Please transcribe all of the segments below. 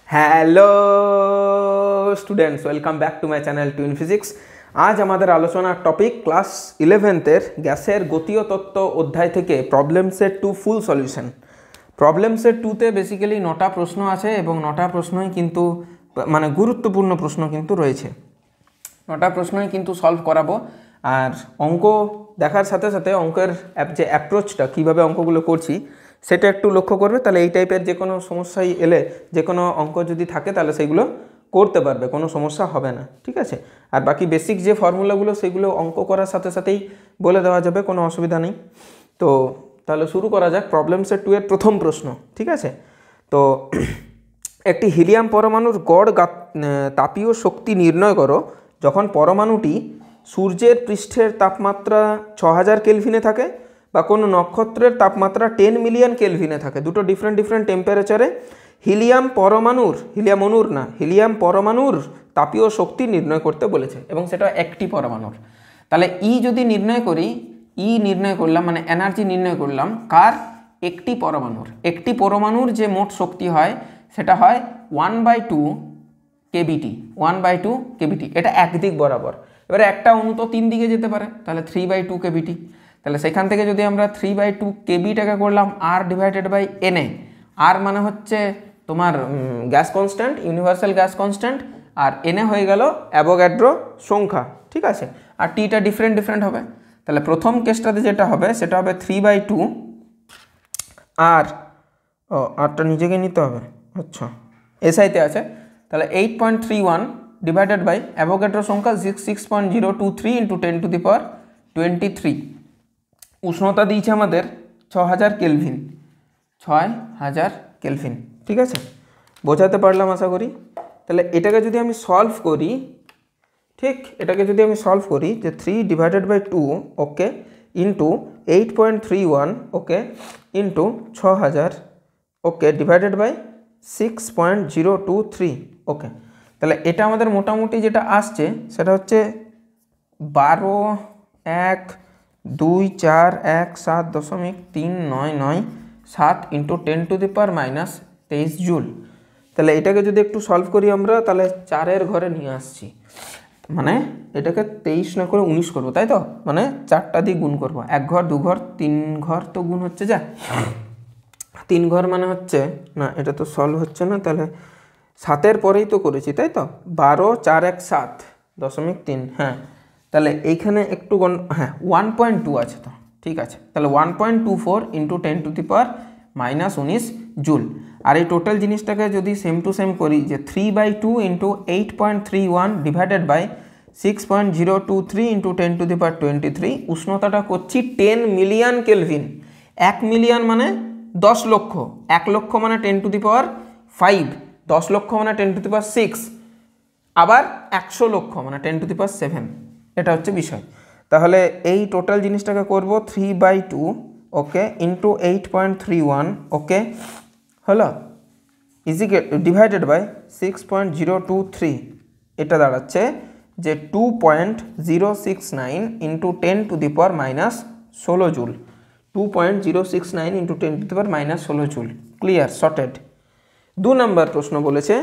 Hello students, welcome back to my channel twin physics. আজ আমাদের আলোচনার টপিক ক্লাস 11-এর গ্যাসের গতীয় তত্ত্ব অধ্যায় থেকে problem set 2 full solution. Problem set 2তে বেসিক্যালি 9টা প্রশ্ন আছে এবং 9টা প্রশ্নই কিন্তু মানে গুরুত্বপূর্ণ প্রশ্ন কিন্তু রয়েছে। 9টা প্রশ্নই কিন্তু সলভ করাবো। আর অঙ্ক দেখার সাথে সাথে অঙ্কের যে অ্যাপ্রোচটা কীভাবে অঙ্কগুলো করছি সেটা একটু লক্ষ্য করবে, তাহলে এই টাইপের যে কোনো সমস্যাই এলে, যে কোনো অঙ্ক যদি থাকে তাহলে সেইগুলো করতে পারবে, কোনো সমস্যা হবে না, ঠিক আছে। আর বাকি বেসিক যে ফর্মুলাগুলো সেগুলো অঙ্ক করার সাথে সাথেই বলে দেওয়া যাবে, কোনো অসুবিধা নেই। তো তাহলে শুরু করা যাক প্রবলেম সেট 2 এর প্রথম প্রশ্ন, ঠিক আছে। তো একটি হিলিয়াম পরমাণুর গড় তাপীয় শক্তি নির্ণয় করো যখন পরমাণুটি সূর্যের পৃষ্ঠের তাপমাত্রা 6000 কেলভিনে থাকে বা কোনো নক্ষত্রের তাপমাত্রা 10 মিলিয়ন কেলভিনে থাকে। দুটো ডিফারেন্ট টেম্পারেচারে হিলিয়াম পরমাণুর তাপীয় শক্তি নির্ণয় করতে বলেছে এবং সেটা একটি পরমাণুর। তাহলে যদি নির্ণয় করি, নির্ণয় করলাম মানে এনার্জি নির্ণয় করলাম কার? একটি পরমাণুর যে মোট শক্তি হয় সেটা হয় 1/2 কেবিটি। 1/2 কেবিটি, এটা একদিক বরাবর। এবারে একটা অণু তো 3 দিকে যেতে পারে, তাহলে 3/2 কেবিটি। তাহলে সেখান থেকে যদি আমরা 3/2 কেবিটাকে করলাম R/NA। আর মানে হচ্ছে তোমার gas constant, universal gas constant, আর NA হয়ে গেল অ্যাভোগাড্রো সংখ্যা, ঠিক আছে। আর টিটা ডিফারেন্ট হবে। তাহলে প্রথম কেসটাতে যেটা হবে সেটা হবে 3/2 আরটা নিজেকে নিতে হবে, আচ্ছা এসআইতে আছে। তাহলে 8.31 ডিভাইডেড বাই অ্যাভোগাড্রো সংখ্যা 6.023 × 10⁻23। উষ্ণতা দিয়েছে আমাদের 6000 কেলভিন, 6000 কেলভিন, ঠিক আছে। বোঝাতে পারলাম আশা করি। তাহলে এটাকে যদি আমি সলভ করি, ঠিক এটাকে যদি আমি সলভ করি যে 3/2 okay into 8.31 okay into 6000 okay divided by 6.023 okay. তাহলে এটা আমাদের মোটামুটি যেটা আসছে সেটা হচ্ছে 12,1,4,1,7.399 × 10⁻23 জুল। তাহলে এটাকে যদি একটু সলভ করি আমরা, তাহলে 4-এর ঘরে নিয়ে আসছি, মানে এটাকে 23 না করে 19 করবো, তাই তো। মানে 4টা দিয়ে গুণ করবো, 1 ঘর 2 ঘর 3 ঘর তো গুণ হচ্ছে, যা 3 ঘর মানে হচ্ছে না, এটা তো সলভ হচ্ছে না। তাহলে 7-এর পরেই তো করেছি, তাই তো। 12,4,1,7.3, হ্যাঁ। তাহলে এইখানে একটু 1.2 আছে তো, ঠিক আছে। তাহলে 1.24 × 10⁻19 জুল। আর এই টোটাল জিনিসটাকে যদি সেম টু সেম করি যে 3/2 × 8.31 ডিভাইডেড বাই 6.023 × 10⁻23, উষ্ণতাটা করছি 10 মিলিয়ন কেলভিন। 1 মিলিয়ন মানে 10 লক্ষ, 1 লক্ষ মানে 10⁵, 10 লক্ষ মানে 10⁶, আবার 100 লক্ষ মানে 10⁷। এটা হচ্ছে বিষয়। তাহলে এই টোটাল জিনিসটাকে করব 3/2 ওকে ইন্টু 8.31 ওকে হলো ইজিকে ডিভাইডেড বাই 6.023। এটা দাঁড়াচ্ছে যে 2.069 × 10⁻16 joule. 2.069 × 10⁻16 joule. Clear, sorted. 2 number প্রশ্ন বলেছে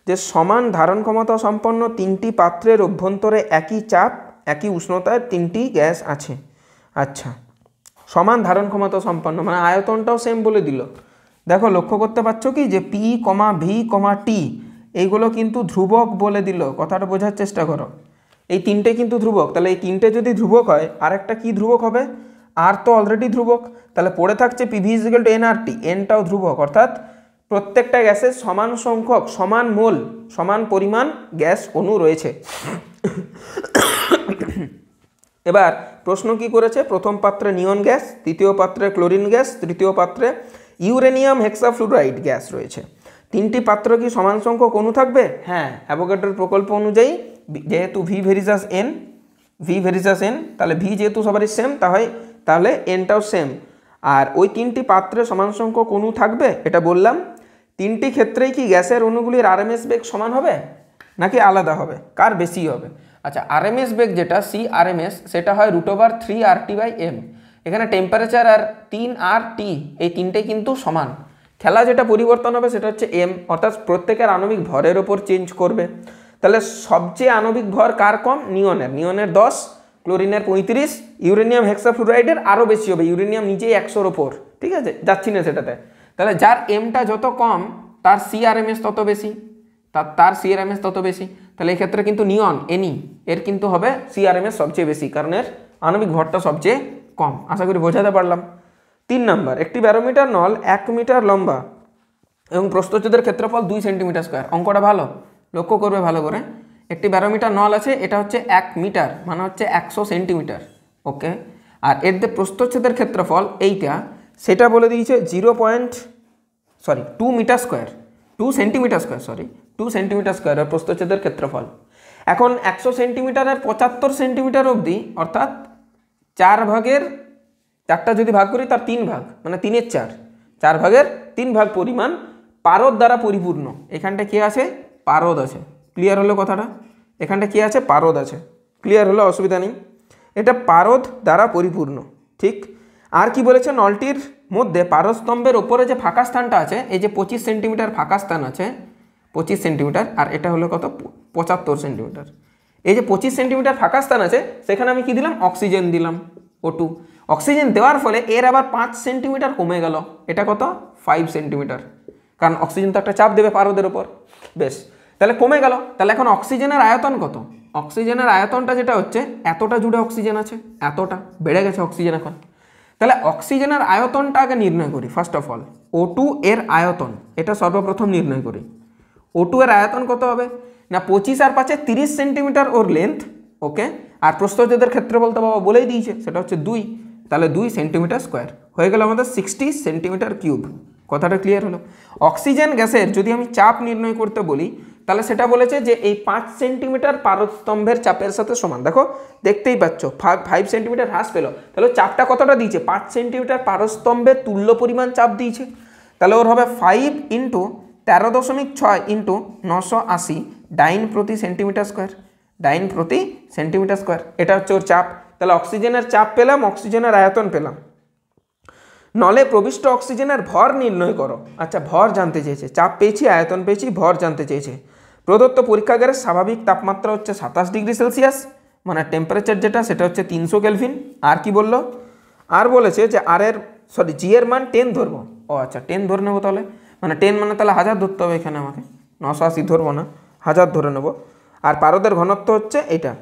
যে সমান ধারণ ক্ষমতা সম্পন্ন 3টি পাত্রের অভ্যন্তরে একই চাপ একই উষ্ণতার 3টি গ্যাস আছে। আচ্ছা, সমান ধারণ ক্ষমতা সম্পন্ন মানে আয়তনটাও সেম বলে দিল। দেখো লক্ষ্য করতে পারছো কি যে P, V, T এইগুলো কিন্তু ধ্রুবক বলে দিল। কথাটা বোঝার চেষ্টা করো, এই 3টে কিন্তু ধ্রুবক। তাহলে এই 3টে যদি ধ্রুবক হয়, আরেকটা কি ধ্রুবক হবে? আর তো অলরেডি ধ্রুবক। তাহলে পড়ে থাকছে PV = nRT, nটাও ধ্রুবক, অর্থাৎ প্রত্যেকটা গ্যাসের সমান সংখ্যক, সমান মোল, সমান পরিমাণ গ্যাস অণু রয়েছে। এবার প্রশ্ন কি করেছে? প্রথম পাত্রে নিয়ন গ্যাস, দ্বিতীয় পাত্রে ক্লোরিন গ্যাস, তৃতীয় পাত্রে ইউরেনিয়াম হেক্সাফ্লুরাইড গ্যাস রয়েছে। 3টি পাত্র কি সমান সংখ্যক অণু থাকবে? হ্যাঁ, অ্যাভোগাড্রোর প্রকল্প অনুযায়ী যেহেতু V ভেরিসাস N, তাহলে V যেহেতু সবারই সেম তাহলে Nটাও সেম। আর ওই 3টি পাত্রে সমান সংখ্যক অণু থাকবে, এটা বললাম। 3টি ক্ষেত্রেই কি গ্যাসের অণুগুলির RMS বেগ সমান হবে নাকি আলাদা হবে? কার বেশি হবে? আচ্ছা, RMS বেগ যেটা CRMS সেটা হয় √3RT/m। এখানে টেম্পারেচার আর 3RT এই 3টে কিন্তু সমান। খেলা যেটা পরিবর্তন হবে সেটা হচ্ছে এম, অর্থাৎ প্রত্যেকের আণবিক ভরের ওপর চেঞ্জ করবে। তাহলে সবচেয়ে আণবিক ভর কার কম? নিয়নের। নিয়নের 10, ক্লোরিনের 35, ইউরেনিয়াম হেক্সাফ্লুরাইডের আরও বেশি হবে, ইউরেনিয়াম নিজেই 100-র ওপর। ঠিক আছে, যাচ্ছি না সেটাতে। তাহলে যার এমটা যত কম তার সিআরএমএস তত বেশি, তার সিআরএমএস তত বেশি। তাহলে এই ক্ষেত্রে কিন্তু নিয়ন এনই এর কিন্তু হবে সিআরএমএস সবচেয়ে বেশি, কারণ এর আণবিক ভরটা সবচেয়ে কম। আশা করি বোঝাতে পারলাম। 3 নম্বর, একটি ব্যারোমিটার নল 1 মিটার লম্বা এবং প্রস্থচ্ছেদের ক্ষেত্রফল 2 সেন্টিমিটার স্কোয়ার। অঙ্কটা ভালো, লক্ষ্য করবে ভালো করে। একটি ব্যারোমিটার নল আছে, এটা হচ্ছে 1 মিটার, মানে হচ্ছে 100 সেন্টিমিটার। ওকে, আর এর যে প্রস্থচ্ছেদের ক্ষেত্রফল এইটা, সেটা বলে দিয়েছে 2 metre square, 2 centimetre square, 2 centimetre square আর প্রস্থচ্ছেদের ক্ষেত্রফল। এখন 100 সেন্টিমিটারের 75 সেন্টিমিটার অবধি, অর্থাৎ 4/4টা যদি ভাগ করি তার 3 ভাগ, মানে 3/4, 4/3 ভাগ পরিমাণ পারদ দ্বারা পরিপূর্ণ। এখানটা কি আছে? পারদ আছে। ক্লিয়ার হলো কথাটা? এখানটা কি আছে? পারদ আছে। ক্লিয়ার হলো, অসুবিধা নেই। এটা পারদ দ্বারা পরিপূর্ণ। ঠিক। আর কি বলেছে? নলটির মধ্যে পারস্তম্ভের ওপরে যে ফাঁকা স্থানটা আছে, এই যে 25 সেন্টিমিটার ফাঁকা স্থান আছে, 25 সেন্টিমিটার, আর এটা হলো কত? 75 সেন্টিমিটার। এই যে 25 সেন্টিমিটার ফাঁকা স্থান আছে, সেখানে আমি কি দিলাম? অক্সিজেন দিলাম, O2। অক্সিজেন দেওয়ার ফলে এর আবার 5 সেন্টিমিটার কমে গেল। এটা কত? 5 সেন্টিমিটার, কারণ অক্সিজেন তো একটা চাপ দেবে পারদের ওপর। বেশ, তাহলে কমে গেল। তাহলে এখন অক্সিজেনের আয়তন কত? অক্সিজেনের আয়তনটা যেটা হচ্ছে, এতটা জুড়ে অক্সিজেন আছে, এতটা বেড়ে গেছে অক্সিজেন এখন। তাহলে অক্সিজেনের আয়তনটা আগে নির্ণয় করি। ফার্স্ট অফ অল O2 এর আয়তন, এটা সর্বপ্রথম নির্ণয় করি। O2 এর আয়তন কত হবে? না 25 আর 5 30 সেন্টিমিটার ওর লেন্থ। ওকে, আর প্রস্থচ্ছেদের ক্ষেত্রফল তো বাবা বলেই দিয়েছে, সেটা হচ্ছে 2। তাহলে 2 সেন্টিমিটার স্কোয়ার হয়ে গেল আমাদের 60 সেন্টিমিটার কিউব। কথাটা ক্লিয়ার হলো? অক্সিজেন গ্যাসের যদি আমি চাপ নির্ণয় করতে বলি, তাহলে সেটা বলেছে যে এই 5 সেন্টিমিটার পারস্তম্ভের চাপের সাথে সমান। দেখো, দেখতেই পাচ্ছ 5 সেন্টিমিটার হ্রাস পেল। তাহলে চাপটা কতটা দিয়েছে? 5 সেন্টিমিটার পারস্তম্ভের তুল্য পরিমাণ চাপ দিয়েছে। তাহলে ওর হবে 5 × 13.6 × 980 ডাইন প্রতি সেন্টিমিটার স্কোয়ার, ডাইন প্রতি সেন্টিমিটার স্কোয়ার। এটা হচ্ছে ওর চাপ। তাহলে অক্সিজেনের চাপ পেলাম, অক্সিজেনের আয়তন পেলাম। নলে প্রবিষ্ট অক্সিজেনের ভর নির্ণয় করো। আচ্ছা, ভর জানতে চেয়েছে। চাপ পেয়েছি, আয়তন পেয়েছি, ভর জানতে চেয়েছে। প্রদত্ত পরীক্ষাগারের স্বাভাবিক তাপমাত্রা হচ্ছে 27 ডিগ্রি সেলসিয়াস, মানে টেম্পারেচার যেটা সেটা হচ্ছে 300 কেলভিন। আর কি বললো? আর বলেছে যে জি এর মান 10 ধরবো। ও আচ্ছা, 10 ধরে নেবো তাহলে, মানে 10 মানে তাহলে 1000 ধরতে হবে এখানে আমাকে, 980 ধরবো না, 1000 ধরে নেবো। আর পারদের ঘনত্ব হচ্ছে এটা,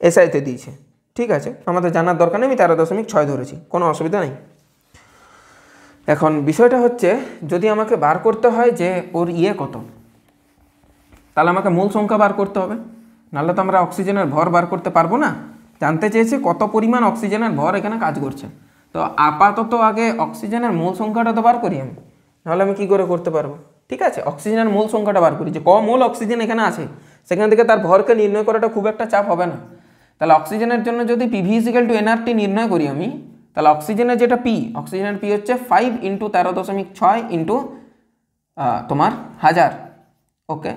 এসআইতে দিয়েছে। ঠিক আছে, আমাদের জানার দরকার নেই, আমি 13.6 ধরেছি, কোনো অসুবিধা নেই। এখন বিষয়টা হচ্ছে, যদি আমাকে বার করতে হয় যে ওর কত, তাহলে আমাকে মূল সংখ্যা বার করতে হবে, নাহলে তো আমরা অক্সিজেনের ভর বার করতে পারবো না। জানতে চেয়েছে কত পরিমাণ অক্সিজেনের ভর এখানে কাজ করছে। তো আপাতত আগে অক্সিজেনের মূল সংখ্যাটা তো বার করি আমি, নাহলে আমি কী করে করতে পারবো। ঠিক আছে, অক্সিজেনের মূল সংখ্যাটা বার করি, যে ক মোল অক্সিজেন এখানে আছে, সেখান থেকে তার ভরকে নির্ণয় করাটা খুব একটা চাপ হবে না। তাহলে অক্সিজেনের জন্য যদি PV = nRT নির্ণয় করি আমি, তাহলে অক্সিজেনের যেটা P, অক্সিজেনের P হচ্ছে 5 × 13.6 × তোমার 1000। ওকে,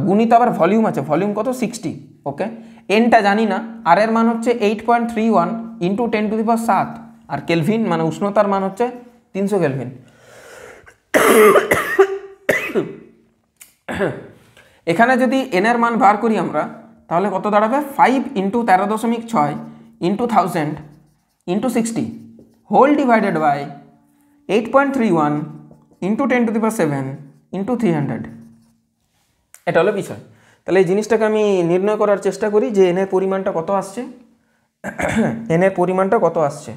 গুণিত আবার ভলিউম আছে, ভলিউম কত? 60। ওকে, এনটা জানি না, আর এর মান হচ্ছে 8.31 × 10⁷, আর কেলভিন মানে উষ্ণতার মান হচ্ছে 300 কেলভিন। এখানে যদি এনের মান বার করি আমরা, তাহলে কত দাঁড়াবে? 5 × 13.6 × 1000 × 60 হোল ডিভাইডেড বাই 8.31 × 10⁷ × 300। এটা হলো বিষয়। তাহলে এই জিনিসটাকে আমি নির্ণয় করার চেষ্টা করি যে এনের পরিমাণটা কত আসছে। এনের পরিমাণটা কত আসছে?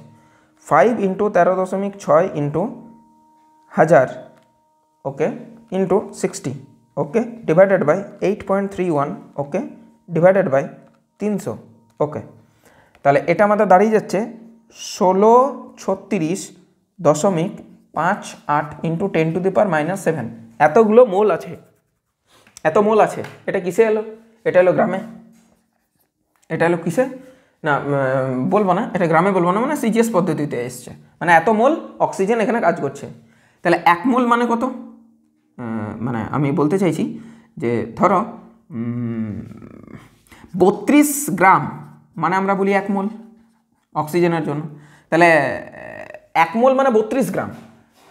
5 × 13.6 × 1000, okay, × 60, okay, divided by 8.31, okay, divided by 300। Okay, তাহলে এটা আমাদের দাঁড়িয়ে যাচ্ছে 1636.58 × 10⁻⁷ এতগুলো মোল আছে, এত মোল আছে। এটা কিসে এলো? এটা এলো গ্রামে। এটা এলো কিসে? না বলবো না, এটা গ্রামে বলবো না, মানে সিজিএস পদ্ধতিতে এসছে, মানে এত মোল অক্সিজেন এখানে কাজ করছে। তাহলে 1 মোল মানে কত? মানে আমি বলতে চাইছি যে ধরো 32 গ্রাম মানে আমরা বলি 1 মোল অক্সিজেনের জন্য। তাহলে 1 মোল মানে 32 গ্রাম,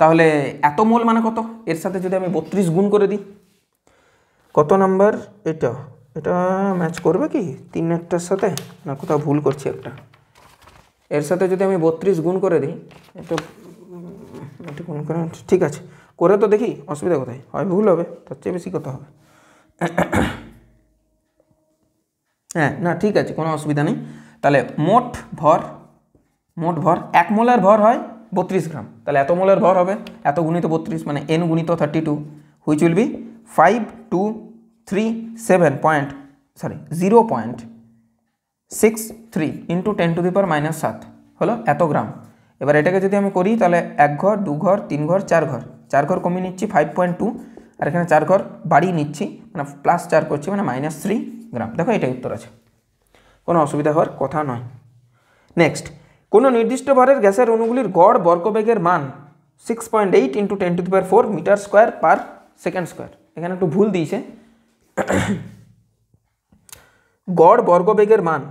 তাহলে এত মোল মানে কত, এর সাথে যদি আমি 32 গুণ করে দিই, কত নাম্বার এটা, এটা ম্যাচ করবে কি 3-এরটার সাথে, না কোথাও ভুল করছি একটা, এর সাথে যদি আমি 32 গুণ করে দিই, এটা গুণ করে, ঠিক আছে করে তো দেখি, অসুবিধা কোথায়, হয় ভুল হবে, তার চেয়ে বেশি কত হবে, হ্যাঁ না ঠিক আছে কোনো অসুবিধা নেই। তাহলে মোট ভর 1 মোলার ভর হয় 32 গ্রাম, তাহলে এত মোলার ভর হবে এত গুণিত 32 মানে n গুণিত 32, হুইচ উইল বি 0.63 ইন্টু 10⁻⁷ হলো এত গ্রাম। এবার এটাকে যদি আমি করি তাহলে 1 ঘর 2 ঘর 3 ঘর 4 ঘর, 4 ঘর কমিয়ে নিচ্ছি 5.2, আর এখানে 4 ঘর বাড়িয়ে নিচ্ছি মানে +4 করছি মানে -3 গ্রাম। দেখো এটাই উত্তর আছে, কোনো অসুবিধা হওয়ার কথা নয়। নেক্সট, কোনো নির্দিষ্ট ভরের গ্যাসের অণুগুলির গড় বর্গবেগের মান 6.8 into 10⁴ metre square per second square. এখানে একটু ভুল দিয়েছে, গড় বর্গবেগের মান,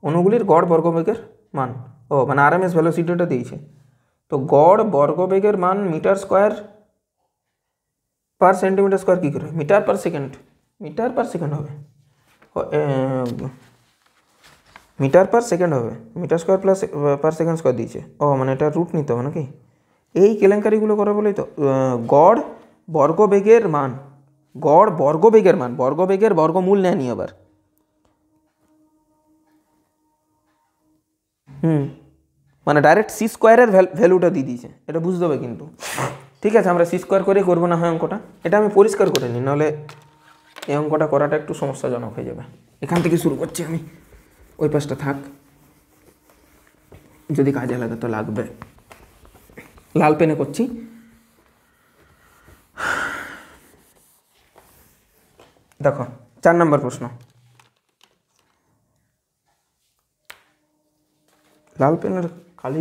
অণুগুলির গড় বর্গবেগের মান, ও মানে আরএমএস ভ্যালোসিটিটা দিয়েছে, তো গড় বর্গবেগের মান metre square per centimetre square কী করে, মিটার পার সেকেন্ড হবে, মিটার পার সেকেন্ড হবে, metre square plus per second square দিয়েছে, ও মানে এটা রুট নিতে হবে নাকি, এই কেলেঙ্কারিগুলো করা বলেই তো। গড় বর্গবেগের মান, বর্গবেগের বর্গমূল নেয়নি আবার, মানে ডাইরেক্ট সি স্কোয়ারের ভ্যালুটা দিয়ে দিয়েছে, এটা বুঝতে হবে কিন্তু। ঠিক আছে আমরা সি স্কোয়ার করে করবো না হয় অঙ্কটা, এটা আমি পরিষ্কার করে নিই, নাহলে এই অঙ্কটা করাটা একটু সমস্যাজনক হয়ে যাবে। এখান থেকে শুরু করছি আমি, ওই পাশটা থাক, যদি কাজে লাগে তো লাগবে, লাল পেনে করছি। দেখো 4 নম্বর প্রশ্ন, লাল পেনের কালি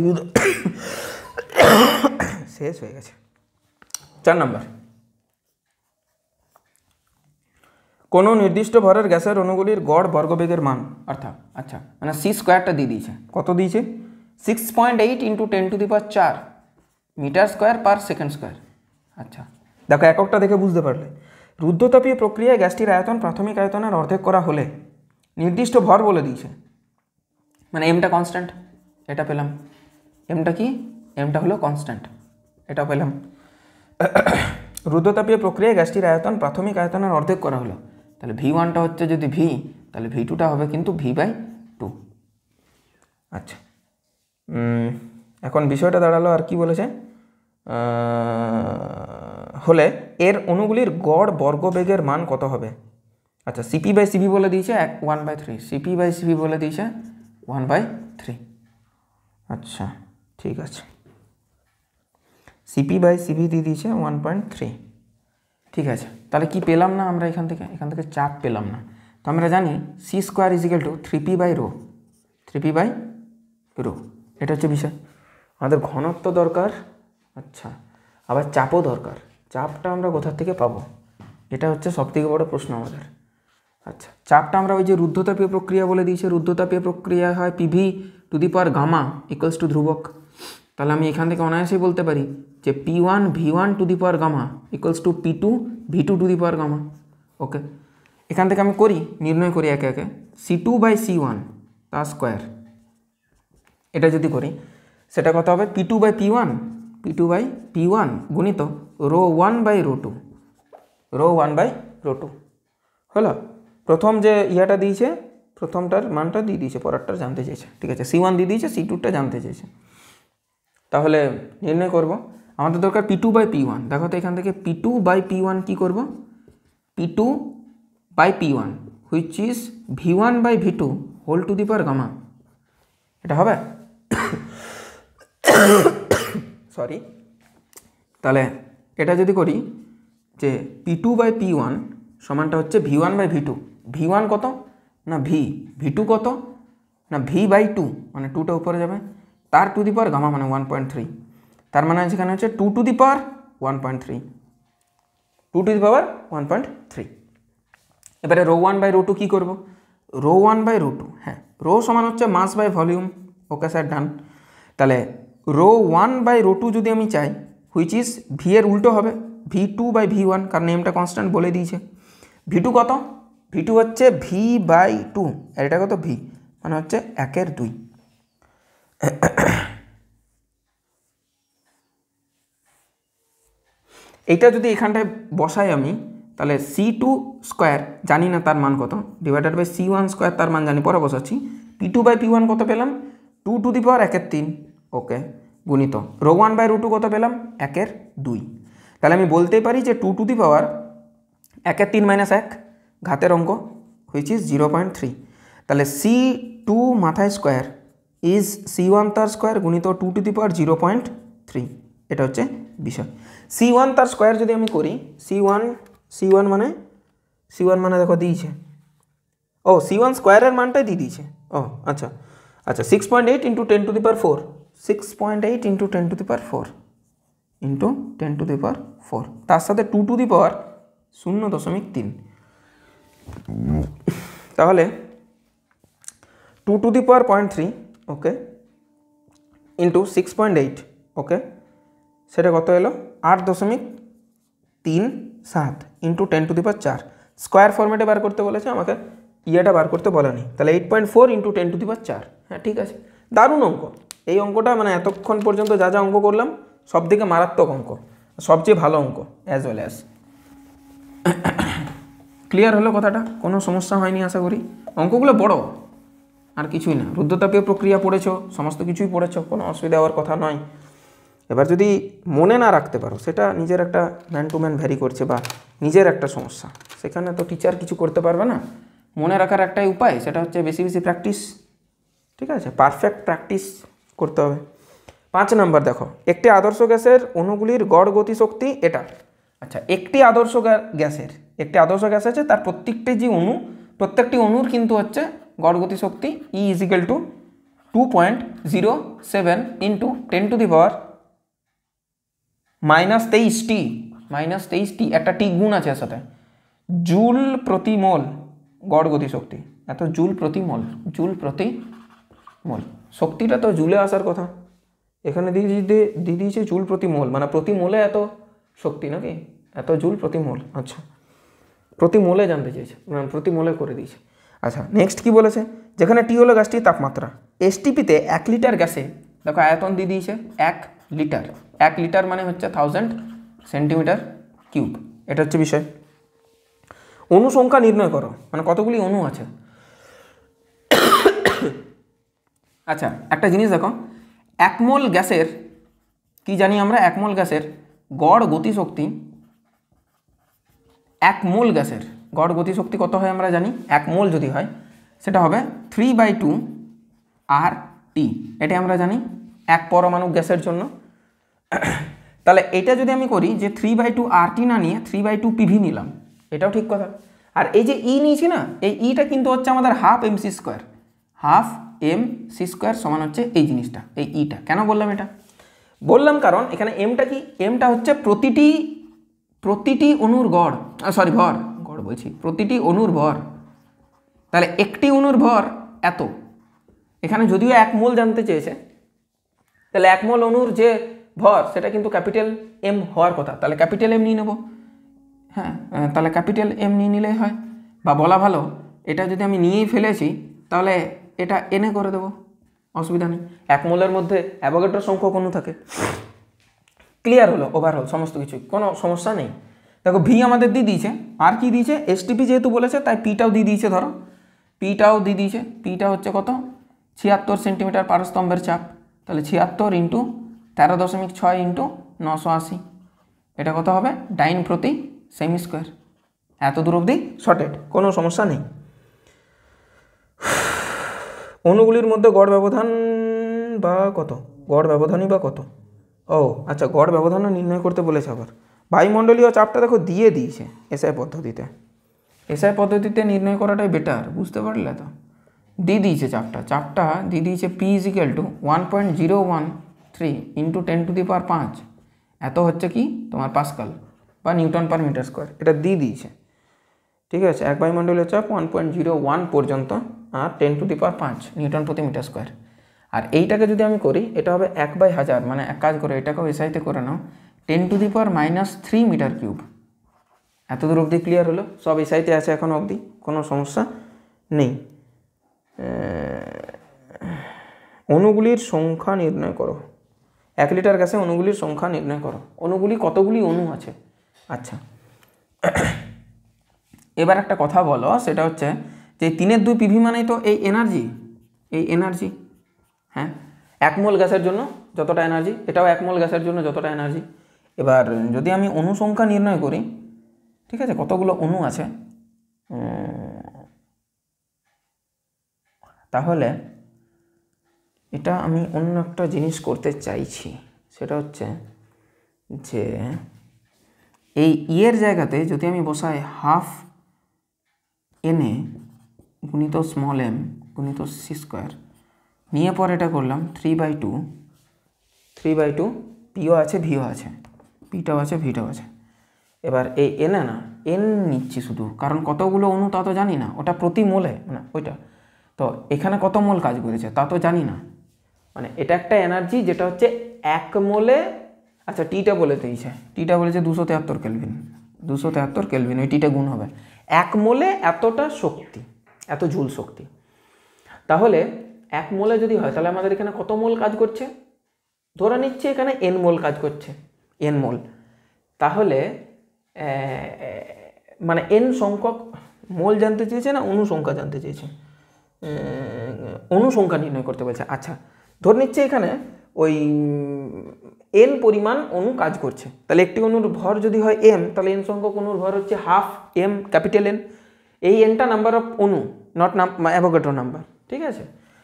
শেষ হয়ে গেছে। 4 নম্বর, কোনো নির্দিষ্ট ভরের গ্যাসের অণুগুলির গড় বর্গবেগের মান অর্থাৎ, আচ্ছা মানে সি স্কোয়ারটা দিয়ে দিয়েছে, কত দিয়েছে 6.8 into 10⁴ metre square per second square. আচ্ছা দেখো এককটা দেখে বুঝতে পারলে, রুদ্ধতাপীয় প্রক্রিয়ায় গ্যাসটির আয়তন প্রাথমিক আয়তনের অর্ধেক করা হলে নির্দিষ্ট ভর বলে দিয়েছে, মানে এমটা কনস্ট্যান্ট, এটা পেলাম, এমটা কি, এমটা হলো কনস্ট্যান্ট, এটা পেলাম। রুদ্ধতাপীয় প্রক্রিয়ায় গ্যাসটির আয়তন প্রাথমিক আয়তনের অর্ধেক করা হলো, তাহলে V1টা হচ্ছে যদি V, তাহলে V2টা হবে কিন্তু V/2। আচ্ছা এখন বিষয়টা দাঁড়ালো আর কি বলেছে, হলে এর অণুগুলির গড় বর্গবেগের মান কত হবে। আচ্ছা CP/CV বলে দিয়েছে 1/3, CP/CV বলে দিয়েছে 1/3। আচ্ছা ঠিক আছে, CP/CV দিয়ে দিয়েছে 1.3, ঠিক আছে। তাহলে কি পেলাম না আমরা এখান থেকে চাপ পেলাম না, তো আমরা জানি C square is equal two 3p/ρ, 3p/ρ, এটা হচ্ছে বিষয়। আমাদের ঘনত্ব দরকার, আচ্ছা আবার চাপও দরকার, চাপটা আমরা কোথা থেকে পাবো, এটা হচ্ছে সবথেকে বড় প্রশ্ন আমাদের। আচ্ছা চাপটা আমরা ওই যে রুদ্ধতাপীয় প্রক্রিয়া বলে দিয়েছে, রুদ্ধতাপীয় প্রক্রিয়া হয় P⁴ = ধ্রুবক, তাহলে আমি এখান থেকে অনায়াসেই বলতে পারি যে P1 V1 = P2 V2 ওকে। এখান থেকে আমি নির্ণয় করি একে একে, C2/C1 তার স্কোয়ার, এটা যদি করি সেটা কত হবে, P2/P1 গুণিত ρ1/ρ2 হলো। প্রথম যে ইয়াটা দিয়েছে, প্রথমটার মানটা দিয়ে দিয়েছে, পরেরটার জানতে চেয়েছে, ঠিক আছে C1 দিয়ে দিয়েছে, C2টা জানতে চেয়েছে। তাহলে নির্ণয় করব, আমাদের দরকার P2/P1, দেখো তো এখান থেকে P2/P1 কি করব, P2/P1 which is V1/V2 whole to the power gamma, এটা হবে সরি। তাহলে এটা যদি করি যে P2/P1 সমানটা হচ্ছে V1/V2, V1 কত না V2 কত না V/2 মানে 2টা উপরে যাবে, তার টু দি পাওয়ার গামা মানে 1.3, তার মানে সেখানে হচ্ছে 2 two the power 1.3, 2 two the পাওয়ার 1.3। এবারে ρ1/ρ2 কী করবো, ρ1/ρ2, হ্যাঁ রো সমান হচ্ছে মাস বাই ভলিউম, ওকে স্যার ডান। তাহলে রো 1 বাই রো 2 যদি আমি চাই, হুইচ ইজ ভি এর উল্টো হবে, V2 বাই V1, কারণ এমটা কনস্ট্যান্ট বলে দিয়েছে। V2 কত? V2 হচ্ছে ভি বাই 2, আর এটা কত? ভি, মানে হচ্ছে 1/2। এইটা যদি এখানটায় বসাই আমি, তাহলে C2 স্কোয়ার জানি না তার মান কত, ডিভাইডেড বাই C1 স্কোয়ার তার মান জানি, পরে বসাচ্ছি। P2 বাই P1 কত পেলাম? 2 টু দি পাওয়ার 1/3, ওকে, গুণিত রো 1 বাই রো 2 কত পেলাম? 1/2। তাহলে আমি বলতেই পারি যে 2 টু দি পাওয়ার 1/3 মাইনাস 1, ঘাতের অঙ্ক, হুইচ ইজ 0.3। তাহলে C2 মাথায় স্কোয়ার ইজ C1 তার স্কোয়ার গুণিত 2 টু দি পাওয়ার 0.3, এটা হচ্ছে বিষয়। C1 তার স্কোয়ার যদি আমি করি, C1 মানে দেখো দিয়েছে, ও C1 স্কোয়ারের মানটাই দিয়ে দিয়েছে, ও আচ্ছা 6.8 into 10 to the power 4, 6.8 into 10 to the power 4 into 10 to the power 4, তার সাথে 2 টু দি পাওয়ার 0.3, তাহলে 2 two the power 0.3, okay, into 6.8, ওকে, সেটা কত এলো? 8.37 into 10 to the power 4, square ফরম্যাটে বার করতে বলেছে আমাকে, ইয়েটা বার করতে বলেনি। তাহলে 8.4 ইন্টু 10 টু দি পাওয়ার 4, হ্যাঁ ঠিক আছে, দারুণ অঙ্ক। এই অঙ্কটা মানে এতক্ষণ পর্যন্ত যা যা অঙ্ক করলাম সব থেকে মারাত্মক অঙ্ক, সবচেয়ে ভালো অঙ্ক অ্যাজ ওয়েল অ্যাজ। ক্লিয়ার হলো কথাটা? কোনো সমস্যা হয়নি আশা করি। অঙ্কগুলো বড়, আর কিছুই না। রুদ্রতাপীয় প্রক্রিয়া পড়েছো, সমস্ত কিছুই পড়েছো, কোনো অসুবিধা হওয়ার কথা নয়। এবার যদি মনে না রাখতে পারো, সেটা নিজের একটা ম্যান টু ম্যান ভ্যারি করছে বা নিজের একটা সমস্যা, সেখানে তো টিচার কিছু করতে পারবে না। মনে রাখার একটাই উপায়, সেটা হচ্ছে বেশি বেশি প্র্যাকটিস, ঠিক আছে, পারফেক্ট প্র্যাকটিস করতে হবে। 5 নম্বর দেখো, একটি আদর্শ গ্যাসের অণুগুলির গড় গতিশক্তি এটা। আচ্ছা, একটি আদর্শ গ্যাস আছে, তার প্রত্যেকটি অণুর কিন্তু হচ্ছে গড় গতিশক্তি E is equal to 2.07 into 10 to the power -23T, একটা টি গুণ আছে এর সাথে, জুল প্রতি মোল গড় গতিশক্তি, এত জুল প্রতি মোল, শক্তিটা তো জুলে আসার কথা, এখানে দিয়ে দিয়েছে জুল প্রতি মোল, মানে প্রতি মোলে এত শক্তি নাকি, এত জুল প্রতি মোল। আচ্ছা, প্রতি মোলে জানতে চেয়েছে, মানে প্রতি মোলে করে দিয়েছে। আচ্ছা, নেক্সট কি বলেছে, যেখানে টি হলো গ্যাসটির তাপমাত্রা, এসটিপিতে 1 লিটার গ্যাসে দেখো আয়তন দিয়ে দিয়েছে 1 লিটার, 1 লিটার মানে হচ্ছে 1000 সেন্টিমিটার কিউব, এটা হচ্ছে বিষয়। অণু সংখ্যা নির্ণয় করো, মানে কতগুলি অণু আছে। আচ্ছা, একটা জিনিস দেখো, 1 মোল গ্যাসের কি জানি আমরা, 1 মোল গ্যাসের গড় গতিশক্তি, 1 মোল গ্যাসের গড় গতিশক্তি কত হয় আমরা জানি, 1 মোল যদি হয় সেটা হবে 3/2 RT, এটা আমরা জানি 1 পরমাণু গ্যাসের জন্য। তাহলে এটা যদি আমি করি যে 3/2 RT না নিয়ে 3/2 PV নিলাম, এটাও ঠিক কথা। আর এই যে ই নিয়েছি না, এই ইটা কিন্তু হচ্ছে আমাদের ½ mc² সমান হচ্ছে এই জিনিসটা, এই ইটা। কেন বললাম এটা? বললাম কারণ এখানে এমটা কি, এমটা হচ্ছে প্রতিটি অণুর ভর, প্রতিটি অণুর ভর। তাহলে একটি অণুর ভর এত, এখানে যদিও 1 মোল জানতে চেয়েছে, তাহলে 1 মোল অণুর যে ভর সেটা কিন্তু ক্যাপিটাল এম হওয়ার কথা, তাহলে ক্যাপিটাল এম নিয়ে নেব। হ্যাঁ, তাহলে ক্যাপিটাল এম নিয়ে নিলেই হয়, বা বলা ভালো এটা যদি আমি নিয়েই ফেলেছি তাহলে এটা এনে করে দেবো, অসুবিধা নেই। 1 মোলের মধ্যে অ্যাভোগাড্রো সংখ্যক অণু থাকে। ক্লিয়ার হলো ওভারঅল সমস্ত কিছু, কোনো সমস্যা নেই। দেখো ভি আমাদের দিয়ে দিয়েছে, আর কি দিয়েছে, এসটিপি যেহেতু বলেছে তাই পিটাও দিয়ে দিয়েছে, ধরো পিটাও দিয়ে দিয়েছে। পিটা হচ্ছে কত, 76 সেন্টিমিটার পারস্তম্ভের চাপ, তাহলে 76 ইন্টু 13.6 ইন্টু 980, এটা কত হবে, ডাইন প্রতি সেমি স্কোয়ার। এত দূর অবধি শর্টেড, কোনো সমস্যা নেই। অণুগুলির মধ্যে গড় ব্যবধান বা কত, গড় ব্যবধানই বা কত, ও আচ্ছা, গড় ব্যবধানও নির্ণয় করতে বলেছে। আবার বায়ুমণ্ডলীয় চাপটা দেখো দিয়ে দিয়েছে এসআই পদ্ধতিতে নির্ণয় করাটাই বেটার, বুঝতে পারলে তো। দিয়ে দিয়েছে চাপটা দিয়ে দিয়েছে P equal to 1.013 into 10 to the power 5, এত হচ্ছে কি তোমার পাস্কাল বা নিউটন পার মিটার স্কোয়ার, এটা দিয়ে দিয়েছে। ঠিক আছে, এক বায়ুমণ্ডলীয় চাপ 1.01 পর্যন্ত আর 10 টু দি পাওয়ার 5 নিউটন প্রতি মিটার স্কোয়ার। আর এইটাকে যদি আমি করি এটা হবে 1/1000, মানে এক কাজ করে এটাকেও এসআইতে করে নাও, 10⁻³ মিটার কিউব। এত দূর অবধি ক্লিয়ার হলো? সব এসআইতে আছে এখন অবধি, কোনো সমস্যা নেই। অণুগুলির সংখ্যা নির্ণয় করো। 1 লিটার গ্যাসে অণুগুলির সংখ্যা নির্ণয় করো। অণুগুলি কতগুলি অণু আছে? আচ্ছা, এবার একটা কথা বলো, সেটা হচ্ছে যে 3/2 পিভি মানেই তো এই এনার্জি, হ্যাঁ, 1 মোল গ্যাসের জন্য যতটা এনার্জি, এটাও 1 মোল গ্যাসের জন্য যতটা এনার্জি। এবার যদি আমি অণু সংখ্যা নির্ণয় করি, ঠিক আছে, কতগুলো অণু আছে, তাহলে এটা আমি অন্য একটা জিনিস করতে চাইছি, সেটা হচ্ছে যে এই এর জায়গাতে যদি আমি বসাই ½ গুণিত m গুণিত c² নিয়ে পরে এটা করলাম 3/2 পিও আছে ভিও আছে, পিটাও আছে ভিটাও আছে। এবার এই এনে না এন নিচ্ছি শুধু, কারণ কতগুলো অণু তা তো জানি না, ওটা প্রতি মোলে না ওইটা, তো এখানে কত মোল কাজ করেছে তা তো জানি না, মানে এটা একটা এনার্জি যেটা হচ্ছে 1 মোলে, আচ্ছা টিটা বলে দিয়েছে, টিটা বলেছে 273 কেলভিন, 273 কেলভিন, ওই টিটা গুণ হবে 1 মোলে এতটা শক্তি, এত জুল শক্তি। তাহলে 1 মোলে যদি হয় তাহলে আমাদের এখানে কত মোল কাজ করছে, ধরে নিচ্ছে এখানে n মোল কাজ করছে, n মোল। তাহলে মানে n সংখ্যক মোল জানতে চেয়েছে না অণু সংখ্যা জানতে চেয়েছে, অণু সংখ্যা নির্ণয় করতে বলছে। আচ্ছা, ধরে নিচ্ছে এখানে ওই n পরিমাণ অণু কাজ করছে, তাহলে একটি অণুর ভর যদি হয় m, তাহলে n সংখ্যক অণুর ভর হচ্ছে ½ m ক্যাপিটাল N। এই nটা নাম্বার অফ অণু, নট অ্যাভোগাড্রো নাম্বার, ঠিক আছে।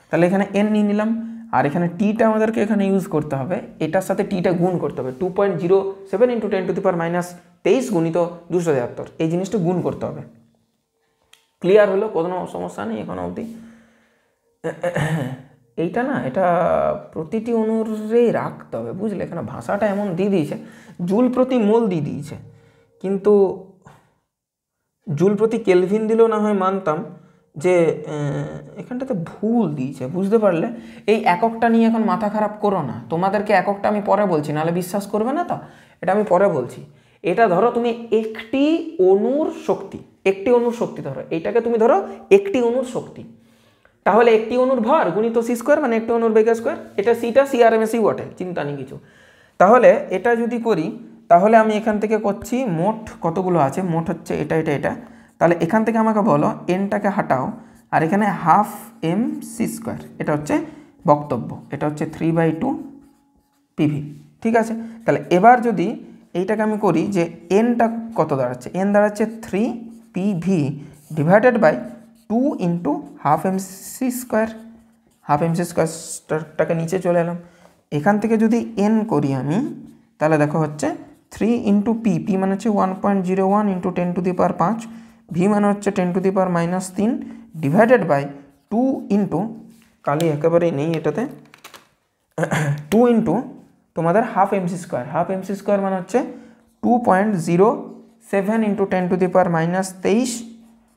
তাহলে এখানে n নিয়ে নিলাম, আর এখানে টিটা আমাদেরকে এখানে ইউজ করতে হবে, এটার সাথে টিটা গুণ করতে হবে, 2.07 × 10⁻23 গুণিত 273, এই জিনিসটা গুণ করতে হবে। ক্লিয়ার হলো? কোনো সমস্যা নেই এখন অবধি? এইটা না, এটা প্রতিটি অণুরেই রাখতে হবে, বুঝলে, এখানে ভাষাটা এমন দিয়ে দিয়েছে, জুল প্রতি মোল দিয়ে দিয়েছে, কিন্তু জুল প্রতি কেলভিন দিলেও না হয় মানতাম, যে এখানটাতে ভুল দিয়েছে, বুঝতে পারলে? এই এককটা নিয়ে এখন মাথা খারাপ করো না, তোমাদেরকে এককটা আমি পরে বলছি, নাহলে বিশ্বাস করবে না তো, এটা আমি পরে বলছি। এটা ধরো তুমি একটি অণুর শক্তি ধরো, এইটাকে তুমি ধরো একটি অণুর শক্তি, তাহলে একটি অণুর ভর গুণিত c², মানে একটি অণুর বেগ স্কোয়ার, এটা সিটা CRMSই বটে, চিন্তা নেই কিছু। তাহলে এটা যদি করি, তাহলে আমি এখান থেকে করছি মোট কতগুলো আছে, মোট হচ্ছে এটা, তাহলে এখান থেকে আমাকে বলো nটাকে হাটাও, আর এখানে ½ mc², এটা হচ্ছে বক্তব্য, এটা হচ্ছে 3/2 পিভি, ঠিক আছে। তাহলে এবার যদি এইটাকে আমি করি যে nটা কত দাঁড়াচ্ছে, n দাঁড়াচ্ছে 3 পিভি ডিভাইডেড বাই 2 × ½ mc², ½ mc²টাকে নিচে চলে এলাম, এখান থেকে যদি n করি আমি, তাহলে দেখো হচ্ছে 3 × p, p মানে হচ্ছে 1.01 × 10⁵, v মানে হচ্ছে 10⁻³ ডিভাইডেড বাই 2 × কালি একেবারেই নেই এটাতে, 2 × তোমাদের ½ mc², ½ mc² মানে হচ্ছে 2.07 ×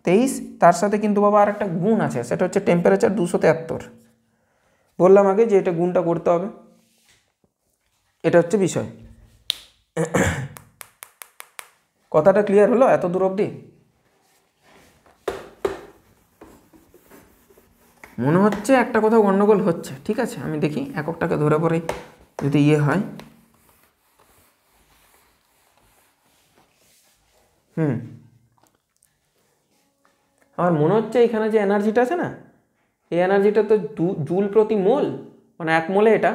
10⁻23, তার সাথে কিন্তু বাবা আর একটা গুণ আছে, সেটা হচ্ছে টেম্পারেচার 273, বললাম আগে যে এটা গুণটা করতে হবে, এটা হচ্ছে বিষয়। কথাটা ক্লিয়ার হলো এত দূর অবধি? মনে হচ্ছে একটা কোথাও গন্ডগোল হচ্ছে, ঠিক আছে, আমি দেখি এককটাকে ধরে পরে যদি হয়। আমার মনে হচ্ছে এখানে যে এনার্জিটা আছে না, এই এনার্জিটা তো জুল প্রতি মোল, মানে 1 মোলে এটা,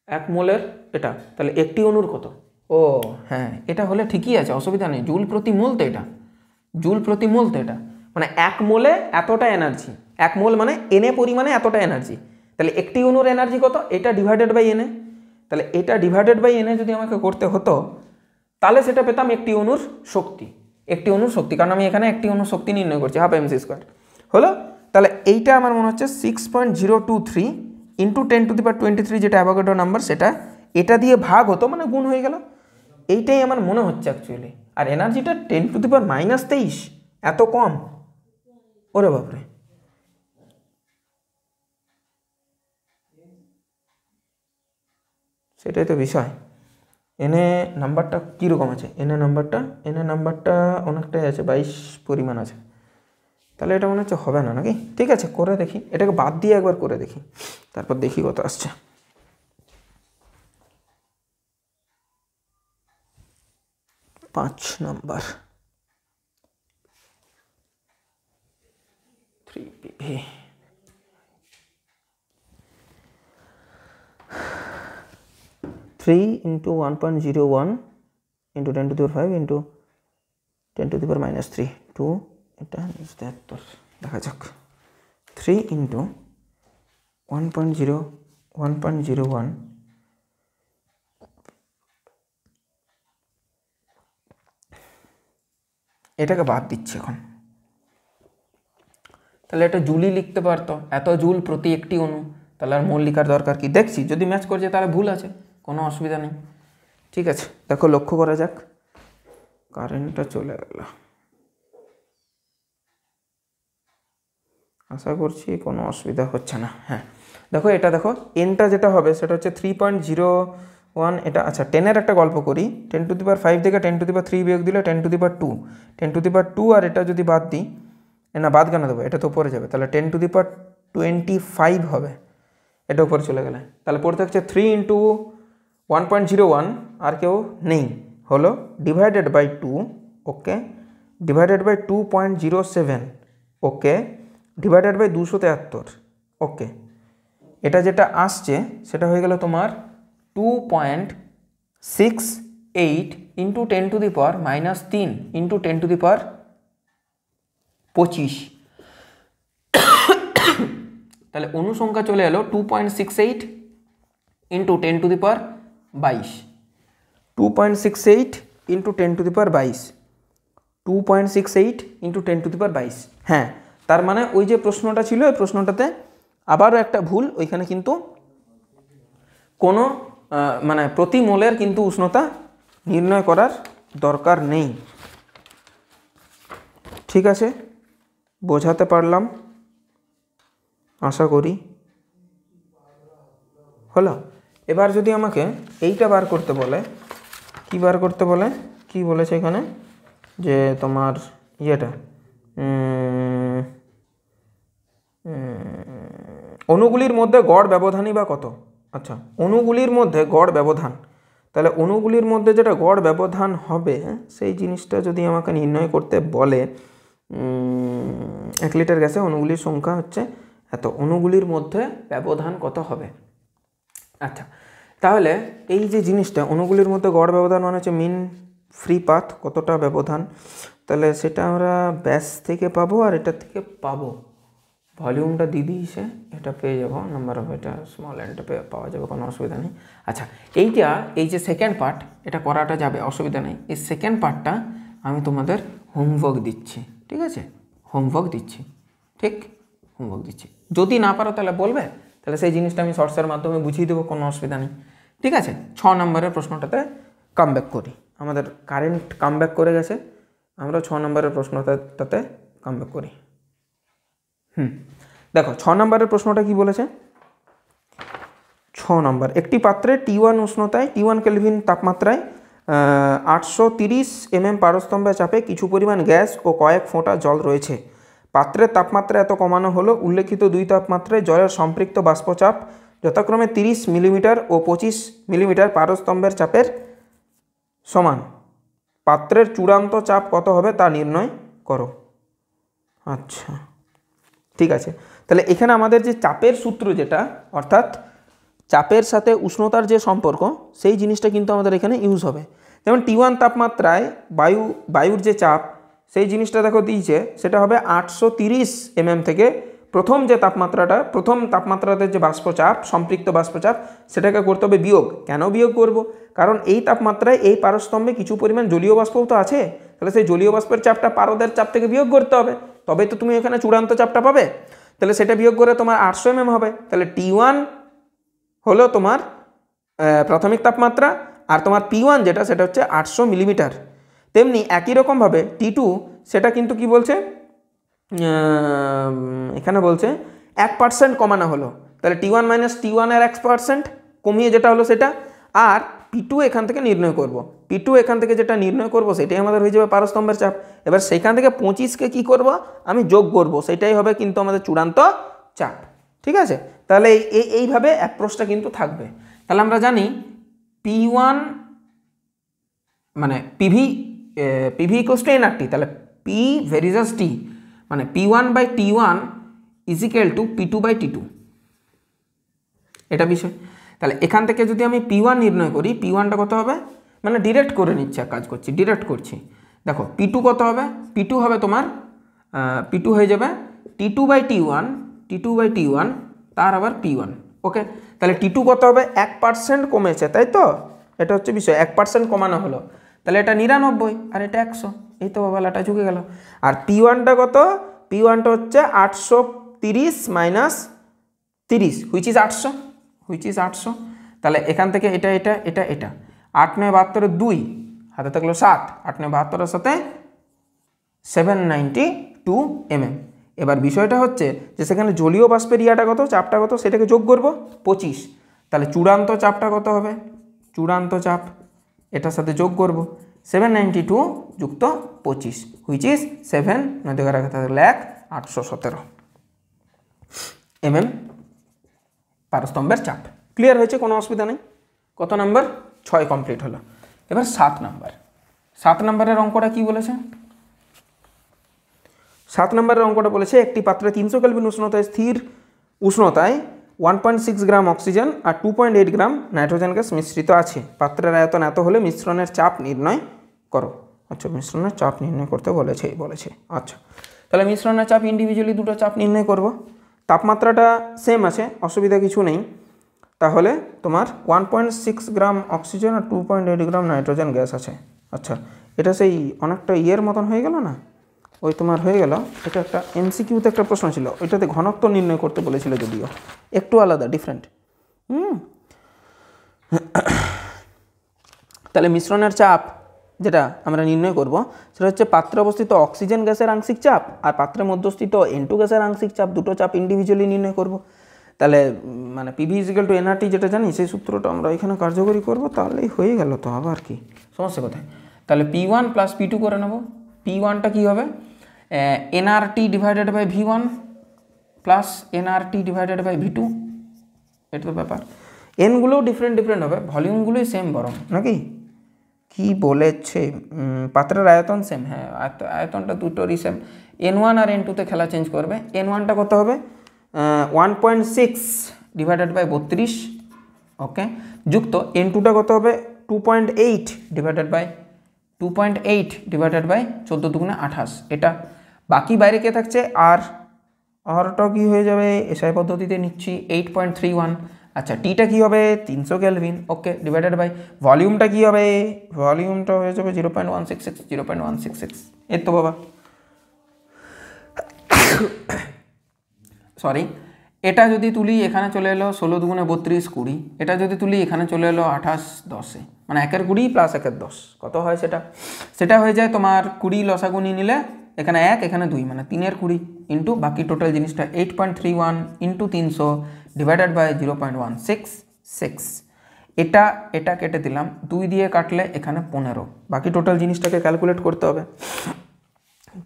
1 মোলের এটা, তাহলে একটি অণুর কত? ও হ্যাঁ, এটা হলে ঠিকই আছে, অসুবিধা নেই, জুল প্রতি মোল তো এটা, জুল প্রতি মোল তো এটা, মানে 1 মোলে এতটা এনার্জি, 1 মোল মানে এনে পরিমাণে এতটা এনার্জি, তাহলে একটি অণুর এনার্জি কত, এটা ডিভাইডেড বাই এনে, তাহলে এটা ডিভাইডেড বাই এনে যদি আমাকে করতে হতো, তাহলে সেটা পেতাম একটি অণুর শক্তি, কারণ আমি এখানে একটি অণুর শক্তি নির্ণয় করছি, ½ mc² হলো। তাহলে এইটা আমার মনে হচ্ছে 6.023 × 10⁻23, যেটা অ্যাভোগাড্রো নাম্বার, সেটা এটা দিয়ে ভাগ হতো, মানে গুণ হয়ে গেল, এইটাই আমার মনে হচ্ছে অ্যাকচুয়ালি। আর এনার্জিটা 10⁻23, এত কম, ওরে বাপরে। সেটাই তো বিষয়। এনে নাম্বারটা কীরকম আছে? এনে নাম্বারটা অনেকটাই আছে, 22 পরিমাণ আছে। তাহলে এটা মনে হচ্ছে হবে না নাকি? ঠিক আছে, করে দেখি, এটাকে বাদ দিয়ে একবার করে দেখি, তারপর দেখি কত আসছে। পাঁচ number 3PV 3 into 1.01 into 10 to the power 5 into 10 to the power minus 3 2 এটা 73। দেখা যাক 3 into 1.01 এটাকে বাদ দিচ্ছি এখন। তাহলে এটা জুলই লিখতে পারতো, এত জুল প্রতি একটি অণু, তাহলে আর মোল লিখার দরকার কি? দেখছি যদি ম্যাচ করছে তাহলে ভুল আছে, কোনো অসুবিধা নেই। ঠিক আছে, দেখো লক্ষ্য করা যাক। কারেন্টটা চলে গেল, আশা করছি কোনো অসুবিধা হচ্ছে না। হ্যাঁ দেখো, এটা দেখো এনটা যেটা হবে সেটা হচ্ছে 3.01। এটা আচ্ছা 10-এর একটা গল্প করি। 10 to the power 5 থেকে 10 to the power 3 বিয়োগ দিলে 10 to the power 2, 10 to the power 2 আর এটা যদি বাদ দিই, না বাদ কেন দেবো, এটা তো উপরে যাবে, তাহলে 10 to the power 25 হবে, এটা উপরে চলে গেলে। তাহলে পড়তে হচ্ছে 3 into 1.01 আর কেউ নেই, হলো divided by 2, okay, divided by 2.07, okay, divided by 273, okay. এটা যেটা আসছে সেটা হয়ে গেল তোমার 2.68 into 10 to the power minus 3 into 10 to the power 25। তাহলে অনুসংখ্যা চলে এলো 2.68 into 10 to the power 22, 2.68 into 10 to the power 22, 2.68 into 10 to the power 22। হ্যাঁ, তার মানে ওই যে প্রশ্নটা ছিল, ওই প্রশ্নটাতে আবারও একটা ভুল, ওইখানে কিন্তু কোনো মানে প্রতি মোলের কিন্তু উষ্ণতা নির্ণয় করার দরকার নেই। ঠিক আছে, বোঝাতে পারলাম আশা করি, হলো। এবার যদি আমাকে এইটা বার করতে বলে, কি বার করতে বলে, কি বলেছে এখানে যে তোমার ইয়েটা অণুগুলির মধ্যে গড় ব্যবধানই বা কত? আচ্ছা, অণুগুলির মধ্যে গড় ব্যবধান, তাহলে অণুগুলির মধ্যে যেটা গড় ব্যবধান হবে সেই জিনিসটা যদি আমাকে নির্ণয় করতে বলে, 1 লিটার গ্যাসে অণুগুলির সংখ্যা হচ্ছে এত, অণুগুলির মধ্যে ব্যবধান কত হবে? আচ্ছা, তাহলে এই যে জিনিসটা অণুগুলির মধ্যে গড় ব্যবধান মানে হচ্ছে মিন ফ্রি পাথ, কতটা ব্যবধান, তাহলে সেটা আমরা ব্যাস থেকে পাবো আর এটা থেকে পাবো, ভলিউমটা দিয়ে দিয়েছে, এটা পেয়ে যাবো, নাম্বার অফ এটা স্মল এনটা পাওয়া যাবে, কোনো অসুবিধা নেই। আচ্ছা, এইটা এই যে সেকেন্ড পার্ট, এটা করাটা যাবে, অসুবিধা নেই। এই সেকেন্ড পার্টটা আমি তোমাদের হোমওয়ার্ক দিচ্ছি, ঠিক আছে, হোমওয়ার্ক দিচ্ছি, ঠিক, হোমওয়ার্ক দিচ্ছি। যদি না পারো তাহলে বলবে, তাহলে সেই জিনিসটা আমি শর্টসের মাধ্যমে বুঝিয়ে দেবো, কোনো অসুবিধা নেই। ঠিক আছে, 6 নম্বরের প্রশ্নটাতে কামব্যাক করি। আমাদের কারেন্ট কামব্যাক করে গেছে, আমরা 6 নম্বরের প্রশ্নটাতে কামব্যাক করি। দেখো 6 নম্বরের প্রশ্নটা কি বলেছে? 6 নম্বর, একটি পাত্রে T1 উষ্ণতায়, T1 কেলভিন তাপমাত্রায় 830 mm পারস্তম্ভে চাপে কিছু পরিমাণ গ্যাস ও কয়েক ফোঁটা জল রয়েছে। পাত্রের তাপমাত্রা এত কমানো হলো উল্লেখিত দুই তাপমাত্রায় জলের সম্পৃক্ত বাষ্পচাপ যথাক্রমে 30 মিলিমিটার ও 25 মিলিমিটার পারস্তম্ভের চাপের সমান। পাত্রের চূড়ান্ত চাপ কত হবে তা নির্ণয় করো। আচ্ছা, ঠিক আছে, তাহলে এখানে আমাদের যে চাপের সূত্র যেটা, অর্থাৎ চাপের সাথে উষ্ণতার যে সম্পর্ক, সেই জিনিসটা কিন্তু আমাদের এখানে ইউজ হবে। যেমন T1 তাপমাত্রায় বায়ুর যে চাপ, সেই জিনিসটা দেখো দিয়েছে, সেটা হবে 830 mm থেকে প্রথম তাপমাত্রাতে যে বাষ্পচাপ, সম্পৃক্ত বাষ্পচাপ, সেটাকে করতে হবে বিয়োগ। কেন বিয়োগ করব? কারণ এই তাপমাত্রায় এই পারস্তম্ভে কিছু পরিমাণ জলীয় বাষ্পও তো আছে, তাহলে সেই জলীয় বাষ্পের চাপটা পারদের চাপ থেকে বিয়োগ করতে হবে, তবেই তো তুমি এখানে চূড়ান্ত চাপটা পাবে। তাহলে সেটা বিয়োগ করে তোমার 800 mm হবে। তাহলে T1 হলো তোমার প্রাথমিক তাপমাত্রা, আর তোমার P1 যেটা, সেটা হচ্ছে 800 মিলিমিটার। তেমনি একই রকমভাবে T2 সেটা কিন্তু কি বলছে, এখানে বলছে 1% কমানো হলো, তাহলে T1 - T1 এর 1% কমিয়ে যেটা হলো সেটা, আর P2 এখান থেকে নির্ণয় করব। P2 এখান থেকে যেটা নির্ণয় করব সেটাই আমাদের হয়ে যাবে পারস্তম্ভের চাপ। এবার সেখান থেকে 25কে কী করব, আমি যোগ করব, সেটাই হবে কিন্তু আমাদের চূড়ান্ত চাপ। ঠিক আছে, তাহলে এইভাবে অ্যাপ্রোচটা কিন্তু থাকবে। তাহলে আমরা জানি P1 মানে পিভি ইকুয়ালস টু এনআরটি, তাহলে পি ভেরিজাস টি মানে P1/T1 is equal to P2/T2, এটা বিষয়। তাহলে এখান থেকে যদি আমি P1 নির্ণয় করি, P1টা কত হবে, মানে ডিরেক্ট করে নিচ্ছে, কাজ করছি, ডিরেক্ট করছি। দেখো P2 কত হবে, P2 হবে তোমার P2 হয়ে যাবে T2/T1 তার আবার P1। ওকে, তাহলে T2 কত হবে, 1% কমেছে, তাই তো, এটা হচ্ছে বিষয়, 1% কমানো হলো, তাহলে এটা 99 আর এটা 100, এই তো বাবালাটা ঝুঁকে গেল। আর P1টা কত, P1টা হচ্ছে 830 মাইনাস 30 হুইচ ইজ 800। তাহলে এখান থেকে এটা 8 9 72 2 হাতে থাকলো 7, 8 9 72 সাথে 792 mm। এবার বিষয়টা হচ্ছে যে সেখানে জলীয় বাষ্পের ইয়াটা কত, চাপটা কত, সেটাকে যোগ করব 25। তাহলে চূড়ান্ত চাপটা কত হবে, চূড়ান্ত চাপ এটার সাথে যোগ করব 792 যুক্ত 25 হুইচ ইজ 7 817 mm পারস্তম্ভের চাপ। ক্লিয়ার হয়েছে, কোনো অসুবিধা নেই। কত নাম্বার, 6 কমপ্লিট হলো। এবার 7 নাম্বারের অঙ্কটা কি বলেছে, 7 নম্বরের অঙ্কটা বলেছে একটি পাত্রে 300 কেলভিন উষ্ণতায় স্থির উষ্ণতায় 1.6 গ্রাম অক্সিজেন আর 2.8 গ্রাম নাইট্রোজেন গ্যাস মিশ্রিত আছে। পাত্রের আয়তন এত হলে মিশ্রণের চাপ নির্ণয় করো। আচ্ছা, মিশ্রণের চাপ নির্ণয় করতে বলেছে। আচ্ছা, তাহলে মিশ্রণের চাপ ইন্ডিভিজুয়ালি দুটো চাপ নির্ণয় করব। তাপমাত্রাটা সেম আছে, অসুবিধা কিছু নেই। তাহলে তোমার 1.6 গ্রাম অক্সিজেন আর 2.8 গ্রাম নাইট্রোজেন গ্যাস আছে। আচ্ছা, এটা সেই অনেকটা ইয়ের মতন হয়ে গেল না, ওই তোমার হয়ে গেল, এটা একটা এমসিকিউতে একটা প্রশ্ন ছিল, ওইটাতে ঘনত্ব নির্ণয় করতে বলেছিল, যদিও একটু আলাদা, ডিফারেন্ট। তাহলে মিশ্রণের চাপ যেটা আমরা নির্ণয় করব সেটা হচ্ছে পাত্রে অবস্থিত অক্সিজেন গ্যাসের আংশিক চাপ আর পাত্রের মধ্যস্থিত N2 গ্যাসের আংশিক চাপ, দুটো চাপ ইন্ডিভিজুয়ালি নির্ণয় করব। তাহলে মানে পিভি ইজিক্যাল টু এনআরটি যেটা জানি সেই সূত্রটা আমরা এখানে কার্যকরী করব, তাহলেই হয়ে গেল। তো আবার কি সমস্যা কোথায়? তাহলে P1 প্লাস P2 করে নেব। P1টা কী হবে, n R T divided by V1 plus n R T divided by V2, এটা তো ব্যাপার। এনগুলোও ডিফারেন্ট হবে, ভলিউমগুলোই সেম বরং, নাকি কি বলেছে, পাত্রের আয়তন সেম, হ্যাঁ আয়তনটা দুটোরই সেম। N1 আর N2তে খেলা চেঞ্জ করবে। N1টা কত হবে, 1.6 ডিভাইডেড বাই 32, ওকে, যুক্ত N2টা কত হবে 2.8 ডিভাইডেড বাই 14 দুগুণে 28। এটা বাকি বাইরে কে থাকছে, আরটা কি হয়ে যাবে, এসআই পদ্ধতিতে নিচ্ছি 8.31। আচ্ছা, টিটা কী হবে 300 কেলভিন, ওকে, ডিভাইডেড বাই ভলিউমটা কী হবে, ভলিউমটা হয়ে যাবে 0.166 এর তো বাবা, সরি, এটা যদি তুলি এখানে চলে এলো 16 দুগুণে 32 20, এটা যদি তুলি এখানে চলে এলো 28 10, মানে 1 এর 20 প্লাস 1 এর 10 কত হয়, সেটা হয়ে যায় তোমার 20 লসাগুনি নিলে এখানে 1 এখানে 2 মানে 3 এর 20 ইন্টু বাকি টোটাল জিনিসটা 8.31 ইন্টু 300 ডিভাইডেড বাই 0.166। এটা কেটে দিলাম, 2 দিয়ে কাটলে এখানে 15, বাকি টোটাল জিনিসটাকে ক্যালকুলেট করতে হবে।